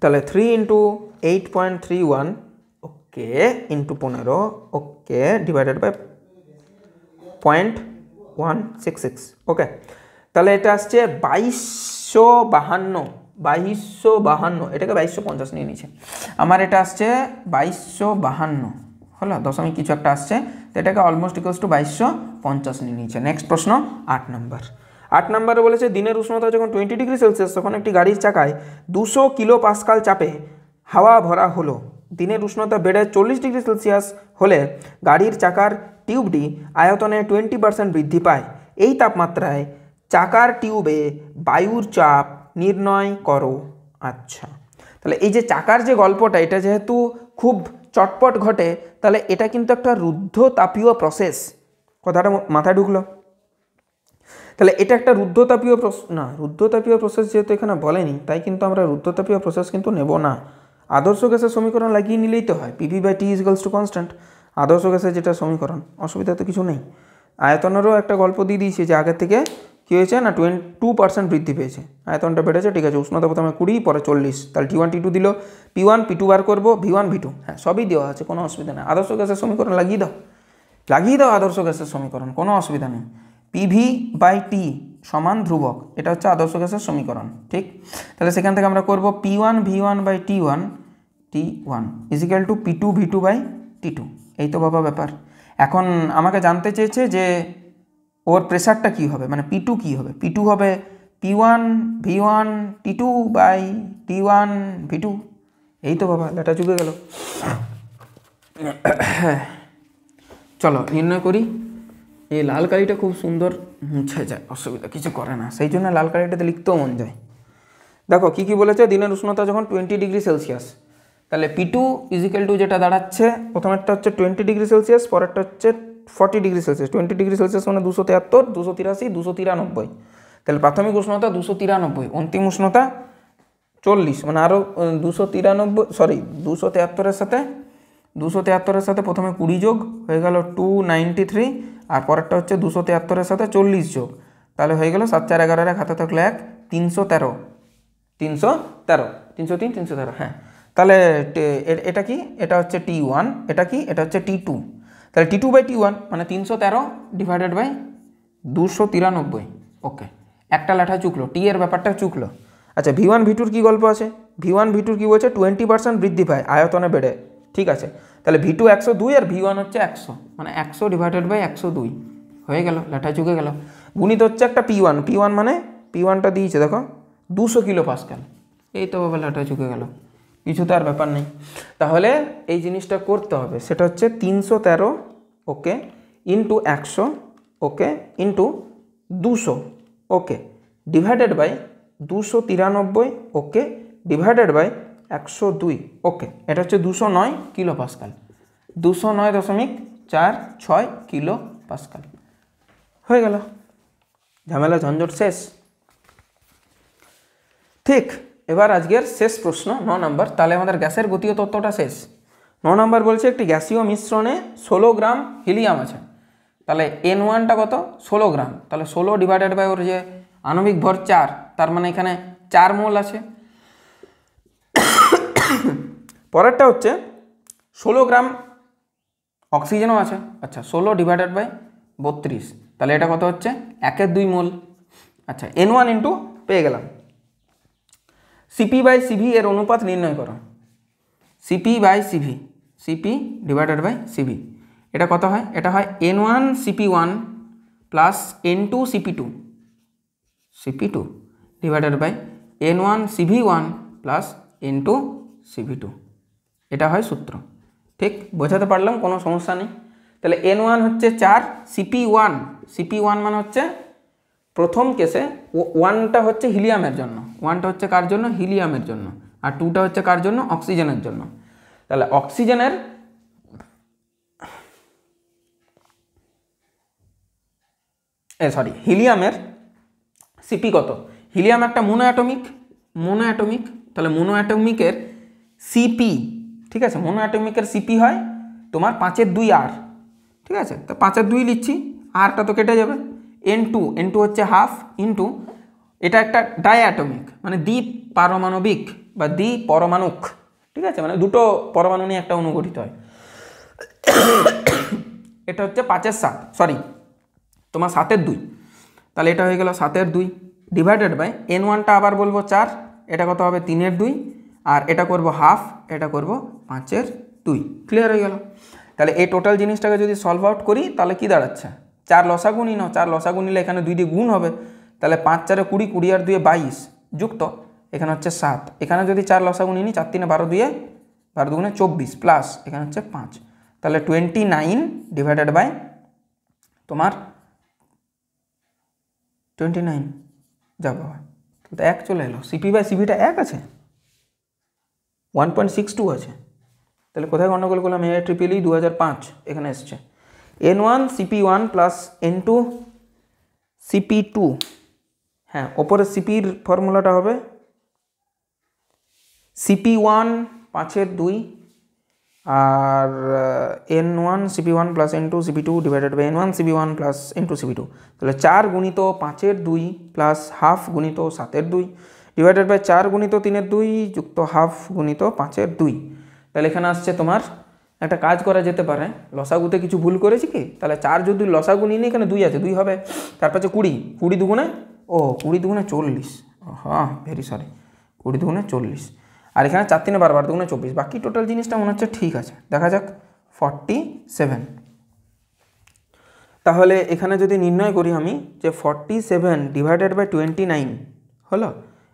তাহলে 3 into 8.31 okay into 15 okay divided by 0.166, okay, তাহলে এটা আসছে 2252, এটাকে 2250 নিয়ে নিচ্ছে, আমার এটা আসছে 2252 হলো, দশমিক কিছু একটা আসছে, তো এটাকে অলমোস্ট ইকুয়ালস টু 2250 নিয়ে নিচ্ছে। নেক্সট প্রশ্ন 8 নম্বরে বলেছে দিনের উষ্ণতা যখন 20 ডিগ্রি সেলসিয়াস তখন একটি গাড়ির চাকায় 200 কিলো পাস্কাল চাপে হাওয়া ভরা হলো। দিনের উষ্ণতা বেড়ে 40 ডিগ্রি সেলসিয়াস হলে গাড়ির চাকার টিউবটি আয়তনে 20% বৃদ্ধি পায়। এই তাপমাত্রায় চাকার টিউবে বায়ুর চাপ নির্ণয় করো। আচ্ছা, তাহলে এই যে চাকার যে গল্পটা, এটা যেহেতু খুব চটপট ঘটে, তাহলে এটা কিন্তু একটা রুদ্ধতাপীয় প্রসেস, কথাটা মাথায় ঢুকলো। তাহলে এটা একটা রুদ্ধতাপীয় প্রসেস যেহেতু এখানে বলেনি, তাই কিন্তু আমরা রুদ্ধতাপীয় প্রসেস কিন্তু নেব না। আদর্শ গ্যাসের সমীকরণ লাগিয়ে নিলেই তো হয়, PV/T = কনস্ট্যান্ট, আদর্শ গ্যাসের যেটা সমীকরণ, অসুবিধা তো কিছু নেই। আয়তনেরও একটা গল্প দিয়ে দিয়েছে যে আগের থেকে কী হয়েছে না 2% বৃদ্ধি পেয়েছে, আয়তনটা বেড়েছে, ঠিক আছে। উষ্ণতা প্রথমে 20, পরে 40, তাহলে T1 T2 দিল, P1 P2 বার করবো, V1 V2, হ্যাঁ সবই দেওয়া আছে, কোনো অসুবিধা নেই। আদর্শ গ্যাসের সমীকরণ লাগিয়ে দাও আদর্শ গ্যাসের সমীকরণ, কোনো অসুবিধা নেই। PV/T সমান ধ্রুবক, এটা হচ্ছে আদর্শ গ্যাসের সমীকরণ, ঠিক। তাহলে সেখান থেকে আমরা করব P1 V1/T1 is equal two P2 V2/T2, এই তো বাবা ব্যাপার। এখন আমাকে জানতে চেয়েছে যে ওর প্রেশারটা কী হবে, মানে P2 কী হবে। P2 হবে P1 V1T2/T1 V2, এই তো বাবা, লেটা চুকে গেল। চলো নির্ণয় করি। এই লাল কালিটা খুব সুন্দর মুছে যায়, অসুবিধা কিছু করে না, সেই জন্য লাল কালিটাতে লিখতেও মন যায়। দেখো কী কী বলেছে, দিনের উষ্ণতা যখন 20 ডিগ্রি সেলসিয়াস, তাহলে P2 ইজিক্যাল টু যেটা দাঁড়াচ্ছে, প্রথমেরটা হচ্ছে 20 ডিগ্রি সেলসিয়াস, পরেরটা হচ্ছে 40 ডিগ্রি সেলসিয়াস। 20 ডিগ্রি সেলসিয়াস মানে 273, 283, 293, তাহলে প্রাথমিক উষ্ণতা 293, অন্তিম উষ্ণতা 40, মানে আরও 273-এর সাথে প্রথমে 20 যোগ হয়ে গেল 293, আর পরেরটা হচ্ছে 273-এর সাথে 40 যোগ, তাহলে হয়ে গেল 7 4 11 হাতে থাকলে 1, 313, 313, হ্যাঁ। তাহলে এটা কি, এটা হচ্ছে T1, এটা কি, এটা হচ্ছে T2, তাহলে T2/T1 মানে 313/293, ওকে। একটা লেখা চুকলো, টি এর ব্যাপারটা চুকলো। আচ্ছা V1 V2-র কী গল্প আছে, V1 V2-র কী বলছে, 20% বৃদ্ধি পায় আয়তনে বেড়ে, ঠিক আছে। তাহলে V2 102 আর V1 হচ্ছে 100, মানে 100/102 হয়ে গেল, লেখা চুকে গেল। গুণিত হচ্ছে একটা P1 মানে P1টা দিয়েছে দেখো 200 কিলো পাস্কাল, এই তো বাবা লেখা চুকে গেল, কিছু তো আর ব্যাপার নেই। তাহলে এই জিনিসটা করতে হবে, সেটা হচ্ছে 313, okay, into 100, okay, into 200, okay, divided by 293, okay, divided by 102, okay. এটা হচ্ছে 209 কিলো পাস্কাল, 209.46 কিলো পাস্কাল, হয়ে গেল, ঝামেলা ঝঞ্ঝট শেষ, ঠিক। এবার আজকের শেষ প্রশ্ন 9 নম্বর, তাহলে আমাদের গ্যাসের গতীয় তত্ত্বটা শেষ। 9 নম্বর বলছে একটি গ্যাসীয় মিশ্রণে 16 গ্রাম হিলিয়াম আছে, তাহলে N1টা কত, 16 গ্রাম, তাহলে 16 ডিভাইডেড বাই ওর যে আণবিক ভর 4, তার মানে এখানে 4 মোল আছে। পরেরটা হচ্ছে 16 গ্রাম অক্সিজেনও আছে, আচ্ছা 16 ডিভাইডেড বাই 32, তাহলে এটা কত হচ্ছে 1/2 মোল। আচ্ছা N1 ইন্টু পেয়ে গেলাম, CP/CV এর অনুপাত নির্ণয় করো, CP ডিভাইডেড বাই CV, এটা কত হয়, এটা হয় N1 CP1 plus N2 CP2 divided by N1 CV1 plus N2 CV2, এটা হয় সূত্র, ঠিক। বোঝাতে পারলাম, কোনো সমস্যা নেই। তাহলে N1 হচ্ছে 4, CP1 মানে হচ্ছে প্রথম কেসে 1টা হচ্ছে হিলিয়ামের জন্য, 1টা হচ্ছে কার জন্য, হিলিয়ামের জন্য, আর 2টা হচ্ছে কার জন্য, অক্সিজেনের জন্য। তাহলে অক্সিজেনের হিলিয়ামের সিপি কত, হিলিয়াম একটা মোনোঅ্যাটমিক, তাহলে মোনোঅ্যাটমিকের সিপি, ঠিক আছে, মোনোঅ্যাটমিকের সিপি হয় তোমার 5/2R, ঠিক আছে। তো 5/2 লিখছি, আরটা তো কেটে যাবে, N2 হচ্ছে হাফ, ইন্টু এটা একটা ডাইঅ্যাটমিক মানে দ্বিপারমাণবিক বা দ্বিপরমাণুক, ঠিক আছে, মানে দুটো পরমাণু নিয়ে একটা অণু গঠিত হয়। এটা হচ্ছে 5/7, তোমার 7/2, তাহলে এটা হয়ে গেল 7/2 ডিভাইডেড বাই N1টা আবার বলবো 4, এটা কত হবে 3/2, আর এটা করব হাফ, এটা করব 5/2, ক্লিয়ার হয়ে গেল। তাহলে এই টোটাল জিনিসটাকে যদি সলভ আউট করি তাহলে কি দাঁড়াচ্ছে, 4 লসাগু নিই না, 4 লসাগু নিলে এখানে 2 দিয়ে গুণ হবে, তাহলে 5 4 20, 20 আর 2 22, যুক্ত এখানে হচ্ছে 7, এখানে যদি 4 লসাগু নিই, 4 3 12, 2 12 2 24, প্লাস এখানে হচ্ছে 5, তাহলে 29 ডিভাইডেড বাই তোমার 29, যা বাবা, তো 1 চলে এলো, CP/CVটা 1 আছে, 1.62 আছে, তাহলে কোথায় গণ্ডগোল করলাম, AIEEE 2005 এখানে এসছে। N1 CP1 plus N2 CP2, হ্যাঁ ওপরে সিপির ফর্মুলাটা হবে CP1 5/2, আর n1 cp1 plus n2 cp2 divided by n1 cp1 plus n2 cp2, তাহলে 4 গুণিত 5-এর 2 প্লাস হাফ গুণিত 7-এর 2 ডিভাইডেড বাই 4 গুণিত 3-এর 2 যুক্ত হাফ গুণিত 5-এর 2। তাহলে এখানে আসছে তোমার, একটা কাজ করা যেতে পারে, লসাগুতে কিছু ভুল করেছি কি, তাহলে 4 যদি লসাগু নিয়ে নিই, এখানে 2 আছে, 2 হবে, তারপর 20 দুগুণে 40, হ্যাঁ ভেরি সরি, 20 দুগুণে 40, আর এখানে 4 3 12 12 দুগুণে 24, বাকি টোটাল জিনিসটা মনে হচ্ছে ঠিক আছে, দেখা যাক 47। তাহলে এখানে যদি নির্ণয় করি আমি যে 47 ডিভাইডেড বাই 29 হলো,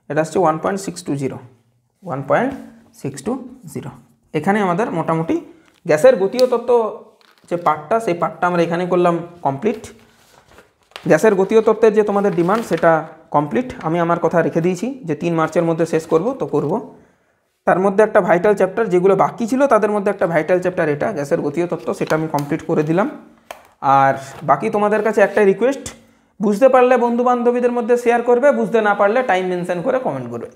এটা আসছে 1.620। এখানে আমাদের মোটামুটি গ্যাসের গতীয় তত্ত্ব যে পার্টটা, সেই পার্টটা আমরা এখানে করলাম কমপ্লিট। গ্যাসের গতীয় তত্ত্বের যে তোমাদের ডিমান্ড সেটা কমপ্লিট, আমি আমার কথা রেখে দিয়েছি যে 3 মার্চের মধ্যে শেষ করব, তো করব। তার মধ্যে একটা ভাইটাল চ্যাপ্টার, যেগুলো বাকি ছিল তাদের মধ্যে একটা ভাইটাল চ্যাপ্টার এটা গ্যাসের গতীয় তত্ত্ব, সেটা আমি কমপ্লিট করে দিলাম। আর বাকি তোমাদের কাছে একটাই রিকোয়েস্ট, বুঝতে পারলে বন্ধু বান্ধবীদের মধ্যে শেয়ার করবে, বুঝতে না পারলে টাইম মেনশন করে কমেন্ট করবে।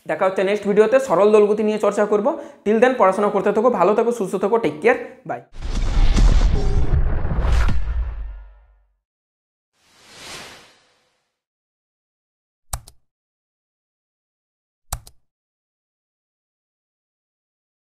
দেখা হচ্ছে নেক্সট ভিডিওতে, সরল দোলগতি নিয়ে চর্চা করব। টিল দেন পড়াশোনা করতে থাকো, ভালো থাকো, সুস্থ থাকো, টেক কেয়ার, বাই।